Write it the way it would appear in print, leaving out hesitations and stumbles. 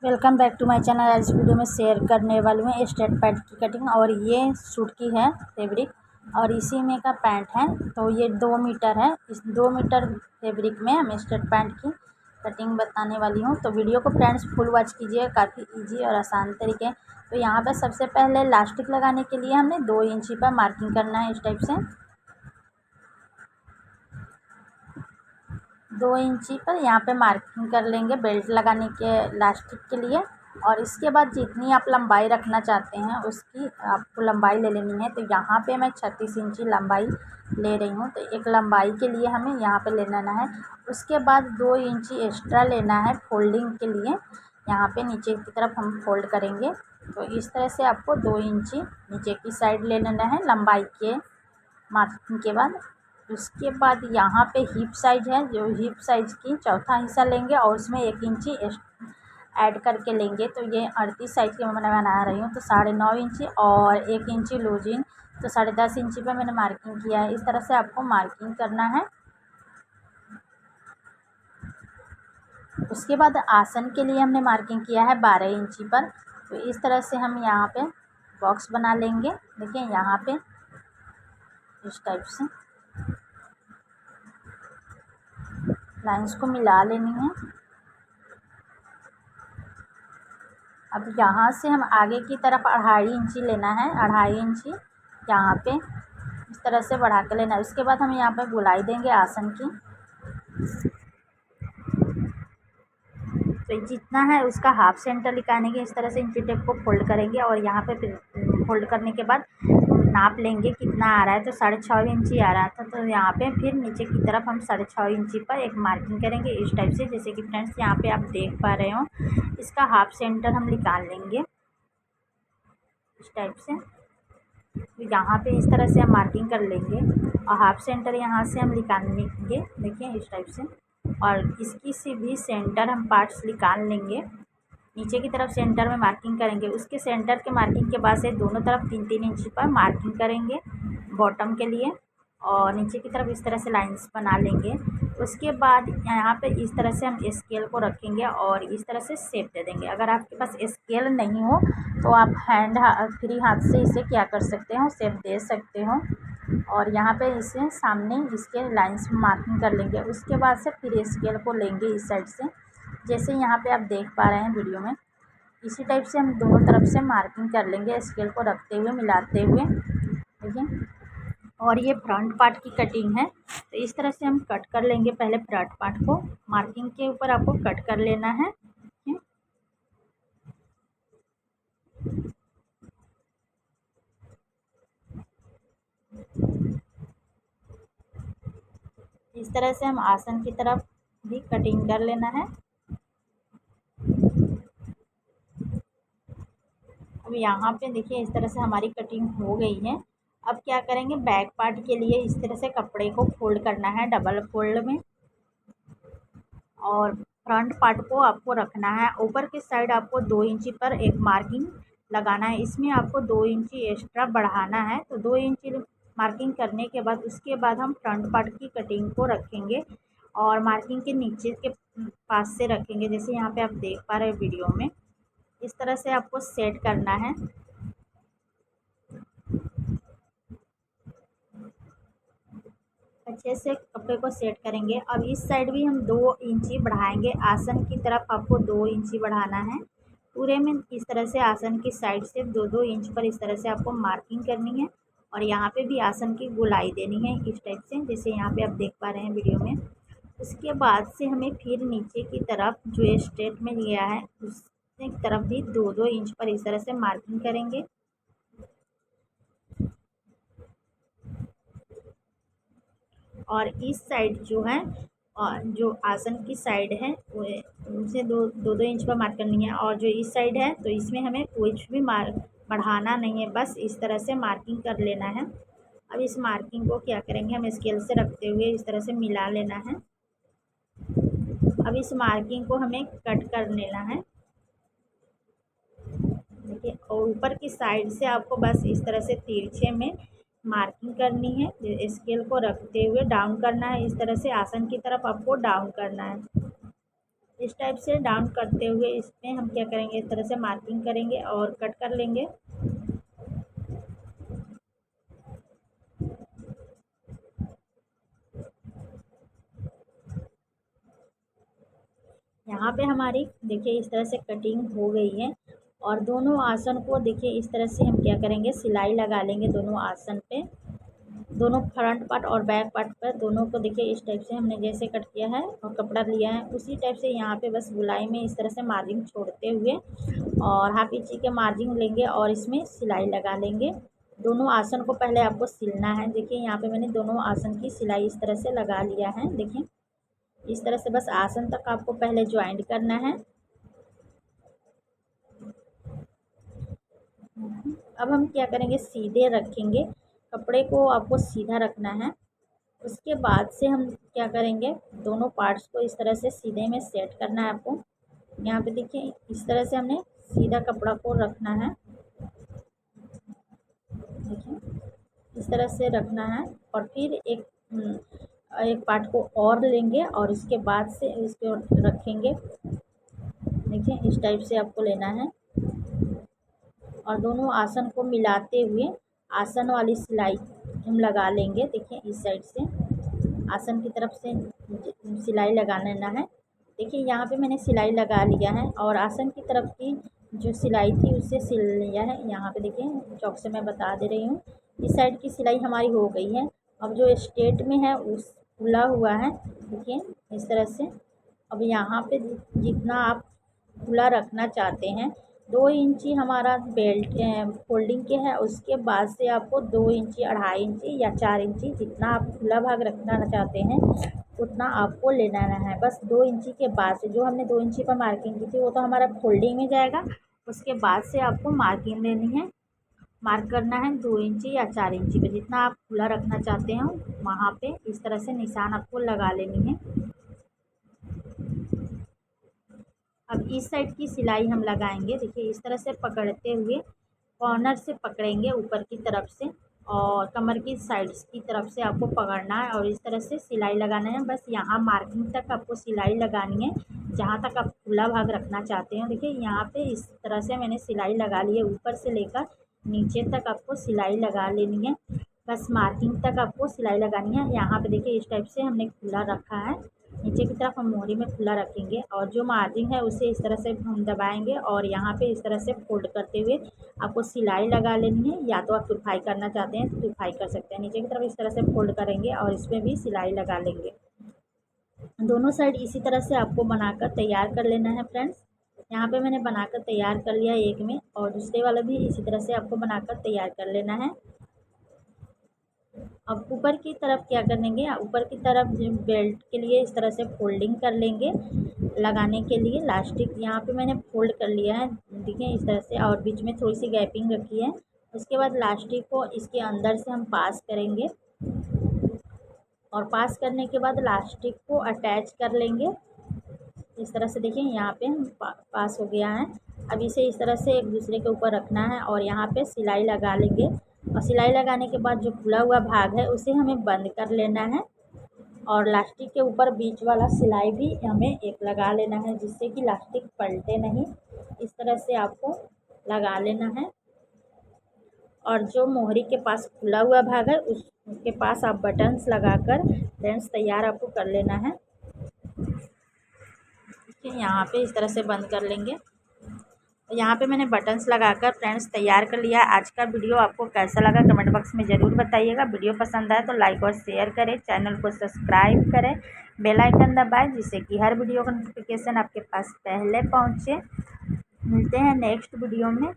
Welcome back to my channel. आज इस video में शेयर करने वाली हूँ स्ट्रेट पैंट की कटिंग। और ये सूट की है फैब्रिक और इसी में का पैंट है। तो ये 2 मीटर है। इस 2 मीटर फैब्रिक में हम स्ट्रेट पैंट की कटिंग बताने वाली हूँ। तो वीडियो को फ्रेंड्स फुल वॉच कीजिए, काफ़ी इजी और आसान तरीके। तो यहाँ पर सबसे पहले इलास्टिक लगाने के लिए हमने 2 इंची पर मार्किंग करना है। इस टाइप से 2 इंची पर यहाँ पे मार्किंग कर लेंगे बेल्ट लगाने के इलास्टिक के लिए। और इसके बाद जितनी आप लंबाई रखना चाहते हैं उसकी आपको लंबाई ले लेनी है। तो यहाँ पे मैं 36 इंची लंबाई ले रही हूँ। तो एक लंबाई के लिए हमें यहाँ पे ले लेना है। उसके बाद 2 इंची एक्स्ट्रा लेना है फोल्डिंग के लिए। यहाँ पे नीचे की तरफ हम फोल्ड करेंगे। तो इस तरह से आपको 2 इंची नीचे की साइड ले लेना है लंबाई के मार्किंग के बाद। उसके बाद यहाँ पे हिप साइज है, जो हिप साइज की चौथा हिस्सा लेंगे और उसमें 1 इंची ऐड करके लेंगे। तो ये 38 साइज की मैं बना रही हूँ। तो 9.5 इंची और 1 इंची लूजिंग, तो 10.5 इंची पर मैंने मार्किंग किया है। इस तरह से आपको मार्किंग करना है। उसके बाद आसन के लिए हमने मार्किंग किया है 12 इंची पर। तो इस तरह से हम यहाँ पे बॉक्स बना लेंगे। देखिए यहाँ पे इस टाइप से लाइंस को मिला लेनी है। अब यहाँ से हम आगे की तरफ 2.5 इंची लेना है। 2.5 इंची यहाँ पे इस तरह से बढ़ा कर लेना है। उसके बाद हम यहाँ पे गोलाई देंगे आसन की। तो जितना है उसका हाफ सेंटर निकालेंगे। इस तरह से इंची टेप को फोल्ड करेंगे और यहाँ पे फिर फोल्ड करने के बाद नाप लेंगे कितना आ रहा है। तो 6.5 इंची आ रहा था। तो यहाँ पे फिर नीचे की तरफ हम 6.5 इंची पर एक मार्किंग करेंगे इस टाइप से। जैसे कि फ्रेंड्स यहाँ पे आप देख पा रहे हो, इसका हाफ सेंटर हम निकाल लेंगे इस टाइप से। तो यहाँ पे इस तरह से हम मार्किंग कर लेंगे और हाफ सेंटर यहाँ से हम निकाल लेंगे। देखिए इस टाइप से। और इसकी से भी सेंटर हम पार्ट्स निकाल लेंगे। नीचे की तरफ सेंटर में मार्किंग करेंगे। उसके सेंटर के मार्किंग के बाद से दोनों तरफ 3-3 इंच पर मार्किंग करेंगे बॉटम के लिए। और नीचे की तरफ इस तरह से लाइंस बना लेंगे। उसके बाद यहाँ पे इस तरह से हम स्केल को रखेंगे और इस तरह से शेप दे देंगे। अगर आपके पास स्केल नहीं हो तो आप फ्री हाथ से इसे क्या कर सकते हो, शेप दे सकते हो। और यहाँ पे इसे सामने इसके लाइंस में मार्किंग कर लेंगे। उसके बाद से फिर स्केल को लेंगे इस साइड से, जैसे यहाँ पे आप देख पा रहे हैं वीडियो में। इसी टाइप से हम दोनों तरफ से मार्किंग कर लेंगे स्केल को रखते हुए, मिलाते हुए। देखिए, और ये फ्रंट पार्ट की कटिंग है। तो इस तरह से हम कट कर लेंगे। पहले फ्रंट पार्ट को मार्किंग के ऊपर आपको कट कर लेना है। इस तरह से हम आसन की तरफ भी कटिंग कर लेना है। अब यहाँ पे देखिए इस तरह से हमारी कटिंग हो गई है। अब क्या करेंगे, बैक पार्ट के लिए इस तरह से कपड़े को फोल्ड करना है डबल फोल्ड में। और फ्रंट पार्ट को आपको रखना है ऊपर की साइड। आपको 2 इंची पर एक मार्किंग लगाना है। इसमें आपको 2 इंची एक्स्ट्रा बढ़ाना है। तो 2 इंची मार्किंग करने के बाद उसके बाद हम फ्रंट पार्ट की कटिंग को रखेंगे और मार्किंग के नीचे के पास से रखेंगे। जैसे यहाँ पे आप देख पा रहे हैं वीडियो में, इस तरह से आपको सेट करना है। अच्छे से कपड़े को सेट करेंगे। अब इस साइड भी हम 2 इंची बढ़ाएंगे। आसन की तरफ आपको 2 इंची बढ़ाना है पूरे में। इस तरह से आसन की साइड से 2-2 इंच पर इस तरह से आपको मार्किंग करनी है। और यहाँ पे भी आसन की गोलाई देनी है इस टाइप से, जैसे यहाँ पे आप देख पा रहे हैं वीडियो में। उसके बाद से हमें फिर नीचे की तरफ जो स्ट्रेट में लिया है उस तरफ भी 2-2 इंच पर इस तरह से मार्किंग करेंगे। और इस साइड जो है, और जो आसन की साइड है वो उसे 2-2 इंच पर मार्क करनी है। और जो इस साइड है तो इसमें हमें कुछ भी बढ़ाना नहीं है, बस इस तरह से मार्किंग कर लेना है। अब इस मार्किंग को क्या करेंगे, हम स्केल से रखते हुए इस तरह से मिला लेना है। अब इस मार्किंग को हमें कट कर लेना है। देखिए, और ऊपर की साइड से आपको बस इस तरह से तिरछे में मार्किंग करनी है। स्केल को रखते हुए डाउन करना है। इस तरह से आसन की तरफ आपको डाउन करना है। इस टाइप से डाउन करते हुए इसमें हम क्या करेंगे, इस तरह से मार्किंग करेंगे और कट कर लेंगे। यहाँ पे हमारी देखिए इस तरह से कटिंग हो गई है। और दोनों आसन को देखिए इस तरह से हम क्या करेंगे, सिलाई लगा लेंगे दोनों आसन पे। दोनों फ्रंट पार्ट और बैक पार्ट पर दोनों को देखिए इस टाइप से हमने जैसे कट किया है और कपड़ा लिया है उसी टाइप से यहाँ पे बस गोलाई में इस तरह से मार्जिन छोड़ते हुए और हाफ इंची के मार्जिन लेंगे और इसमें सिलाई लगा लेंगे। दोनों आसन को पहले आपको सिलना है। देखिए यहाँ पे मैंने दोनों आसन की सिलाई इस तरह से लगा लिया है। देखिए इस तरह से बस आसन तक आपको पहले ज्वाइंट करना है। अब हम क्या करेंगे, सीधे रखेंगे, कपड़े को आपको सीधा रखना है। उसके बाद से हम क्या करेंगे, दोनों पार्ट्स को इस तरह से सीधे में सेट करना है आपको। यहाँ पे देखिए इस तरह से हमने सीधा कपड़ा को रखना है। देखिए इस तरह से रखना है और फिर एक पार्ट को और लेंगे और इसके बाद से इसको रखेंगे। देखिए इस टाइप से आपको लेना है और दोनों आसन को मिलाते हुए आसन वाली सिलाई हम लगा लेंगे। देखिए इस साइड से आसन की तरफ से सिलाई लगा लेना है। देखिए यहाँ पे मैंने सिलाई लगा लिया है और आसन की तरफ की जो सिलाई थी उससे सिल लिया है। यहाँ पे देखिए चौक से मैं बता दे रही हूँ, इस साइड की सिलाई हमारी हो गई है। अब जो स्ट्रेट में है उस खुला हुआ है, देखिए इस तरह से। अब यहाँ पे जितना आप खुला रखना चाहते हैं, 2 इंची हमारा बेल्ट फोल्डिंग के है, उसके बाद से आपको 2 इंची, 2.5 इंची या 4 इंची जितना आप खुला भाग रखना चाहते हैं उतना आपको लेना है। बस 2 इंची के बाद से जो हमने 2 इंची पर मार्किंग की थी वो तो हमारा फोल्डिंग में जाएगा। उसके बाद से आपको मार्किंग लेनी है, मार्क करना है 2 इंची या 4 इंची पे जितना आप खुला रखना चाहते हैं वहाँ पे इस तरह से निशान आपको लगा लेनी है। अब इस साइड की सिलाई हम लगाएंगे। देखिए इस तरह से पकड़ते हुए कॉर्नर से पकड़ेंगे ऊपर की तरफ से और कमर की साइड्स की तरफ से आपको पकड़ना है और इस तरह से सिलाई लगाना है। बस यहाँ मार्किंग तक आपको सिलाई लगानी है जहाँ तक आप खुला भाग रखना चाहते हैं। देखिए यहाँ पे इस तरह से मैंने सिलाई लगा ली है, ऊपर से लेकर नीचे तक आपको सिलाई लगा लेनी है। बस मार्किंग तक आपको सिलाई लगानी है। यहाँ पे देखिए इस टाइप से हमने खुला रखा है, नीचे की तरफ हम मोहरी में खुला रखेंगे और जो मार्जिन है उसे इस तरह से हम दबाएंगे और यहाँ पे इस तरह से फोल्ड करते हुए आपको सिलाई लगा लेनी है। या तो आप तुरपाई करना चाहते हैं तो तुरपाई कर सकते हैं। नीचे की तरफ इस तरह से फोल्ड करेंगे और इसमें भी सिलाई लगा लेंगे। दोनों साइड इसी तरह से आपको बनाकर तैयार कर लेना है फ्रेंड्स। यहाँ पे मैंने बनाकर तैयार कर लिया एक में और दूसरे वाला भी इसी तरह से आपको बनाकर तैयार कर लेना है। अब ऊपर की तरफ क्या करेंगे, ऊपर की तरफ बेल्ट के लिए इस तरह से फोल्डिंग कर लेंगे लगाने के लिए लास्टिक। यहाँ पे मैंने फोल्ड कर लिया है, देखिए इस तरह से, और बीच में थोड़ी सी गैपिंग रखी है। उसके बाद लास्टिक को इसके अंदर से हम पास करेंगे और पास करने के बाद लास्टिक को अटैच कर लेंगे इस तरह से। देखिए यहाँ पे हम पास हो गया है। अब इसे इस तरह से एक दूसरे के ऊपर रखना है और यहाँ पे सिलाई लगा लेंगे और सिलाई लगाने के बाद जो खुला हुआ भाग है उसे हमें बंद कर लेना है और लास्टिक के ऊपर बीच वाला सिलाई भी हमें एक लगा लेना है जिससे कि लास्टिक पलटे नहीं। इस तरह से आपको लगा लेना है और जो मोहरी के पास खुला हुआ भाग है उसके पास आप बटन्स लगाकर फ्रेंड्स तैयार आपको कर लेना है। यहाँ पे इस तरह से बंद कर लेंगे। यहाँ पे मैंने बटन्स लगाकर फ्रेंड्स तैयार कर लिया। आज का वीडियो आपको कैसा लगा कमेंट बॉक्स में ज़रूर बताइएगा। वीडियो पसंद आए तो लाइक और शेयर करें, चैनल को सब्सक्राइब करें, बेल आइकन दबाएं जिससे कि हर वीडियो का नोटिफिकेशन आपके पास पहले पहुँचे। मिलते हैं नेक्स्ट वीडियो में।